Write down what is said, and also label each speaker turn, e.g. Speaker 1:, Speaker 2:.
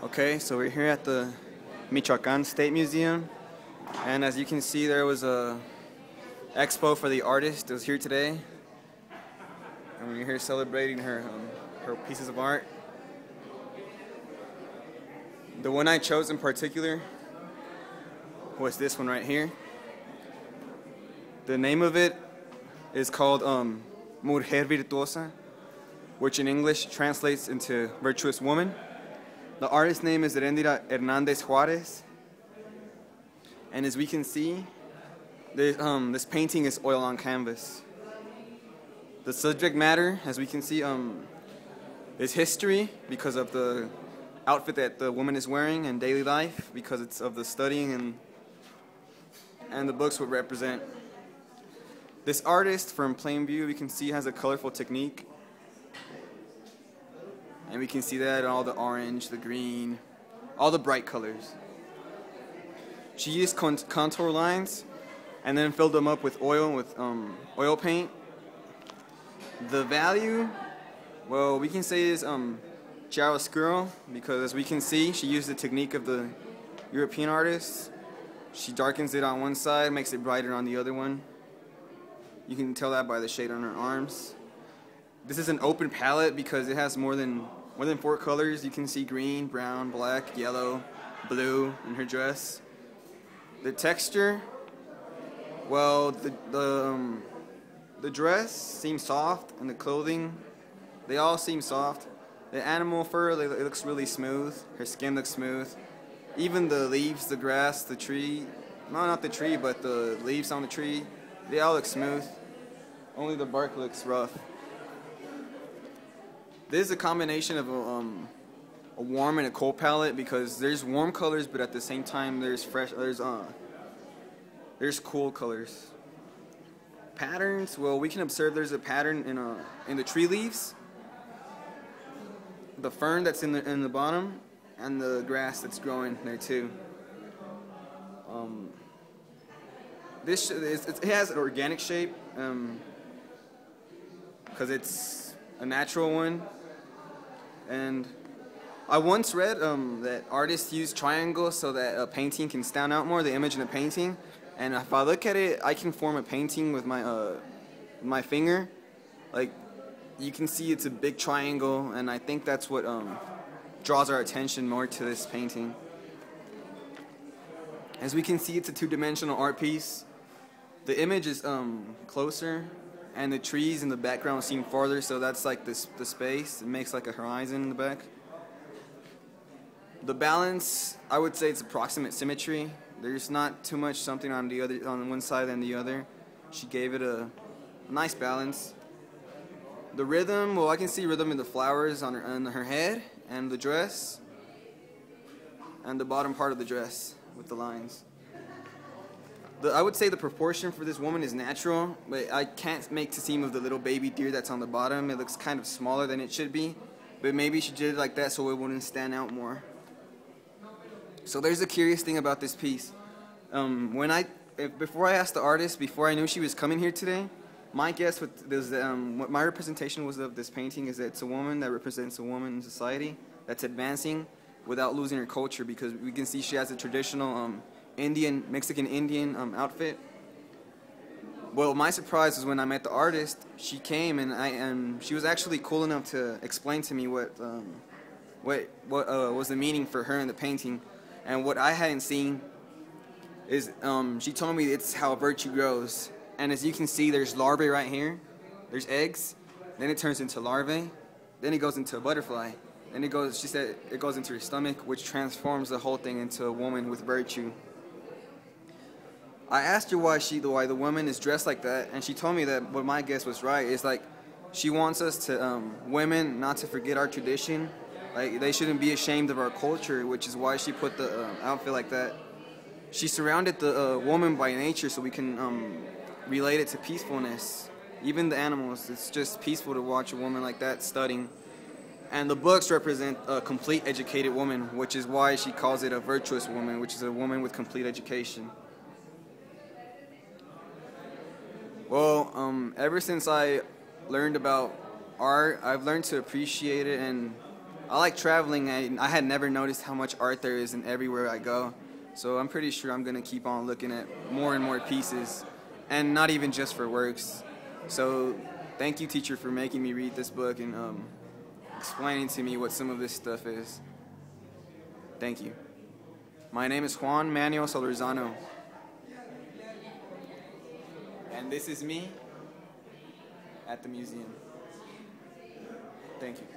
Speaker 1: Okay, so we're here at the Michoacan State Museum, and as you can see, there was a expo for the artist that was here today, and we're here celebrating her pieces of art. The one I chose in particular was this one right here. The name of it is called Mujer Virtuosa, which in English translates into virtuous woman. The artist's name is Rendira Hernandez Juarez, and as we can see, this painting is oil on canvas. The subject matter, as we can see, is history because of the outfit that the woman is wearing, and daily life because it's of the studying and the books would represent. This artist, from plain view, we can see has a colorful technique. And we can see that in all the orange, the green, all the bright colors. She used contour lines and then filled them up with oil paint. The value, well, we can say is chiaroscuro because as we can see, she used the technique of the European artists. She darkens it on one side, makes it brighter on the other one. You can tell that by the shade on her arms. This is an open palette because it has more than 4 colors. You can see green, brown, black, yellow, blue in her dress. The texture, well, the dress seems soft, and the clothing, they all seem soft. The animal fur, it looks really smooth. Her skin looks smooth. Even the leaves, the grass, the tree, no, not the tree, but the leaves on the tree, they all look smooth. Only the bark looks rough. This is a combination of a warm and a cold palette because there's warm colors, but at the same time there's cool colors. Patterns, well, we can observe there's a pattern in the tree leaves, the fern that's in the bottom, and the grass that's growing there too. It has an organic shape because it's a natural one. And I once read that artists use triangles so that a painting can stand out more, the image in a painting. And if I look at it, I can form a painting with my finger. Like, you can see it's a big triangle, and I think that's what draws our attention more to this painting. As we can see, it's a two-dimensional art piece. The image is closer, and the trees in the background seem farther, so that's like the space. It makes like a horizon in the back. The balance, I would say it's approximate symmetry. There's not too much something on one side than the other. She gave it a nice balance. The rhythm, well, I can see rhythm in the flowers on her head and the dress, and the bottom part of the dress with the lines. I would say the proportion for this woman is natural, but I can't make to seem of the little baby deer that's on the bottom. It looks kind of smaller than it should be, but maybe she did it like that so it wouldn't stand out more. So there's a curious thing about this piece. Before I asked the artist, before I knew she was coming here today, my guess what my representation was of this painting is that it's a woman that represents a woman in society that's advancing without losing her culture, because we can see she has a traditional Mexican Indian outfit. Well, my surprise was when I met the artist. She came and she was actually cool enough to explain to me what was the meaning for her in the painting, and what I hadn't seen is she told me it's how virtue grows. And as you can see, there's larvae right here. There's eggs. Then it turns into larvae. Then it goes into a butterfly. Then she said it goes into her stomach, which transforms the whole thing into a woman with virtue. I asked her why the woman is dressed like that, and she told me that what my guess was right. Is like she wants us to women not to forget our tradition. Like, they shouldn't be ashamed of our culture, which is why she put the outfit like that. She surrounded the woman by nature so we can relate it to peacefulness. Even the animals, it's just peaceful to watch a woman like that studying. And the books represent a complete educated woman, which is why she calls it a virtuous woman, which is a woman with complete education. Well, ever since I learned about art, I've learned to appreciate it and I like traveling, and I had never noticed how much art there is in everywhere I go. So I'm pretty sure I'm going to keep on looking at more and more pieces, and not even just for works. So thank you, teacher, for making me read this book and explaining to me what some of this stuff is. Thank you. My name is Juan Manuel Solorzano. And this is me at the museum. Thank you.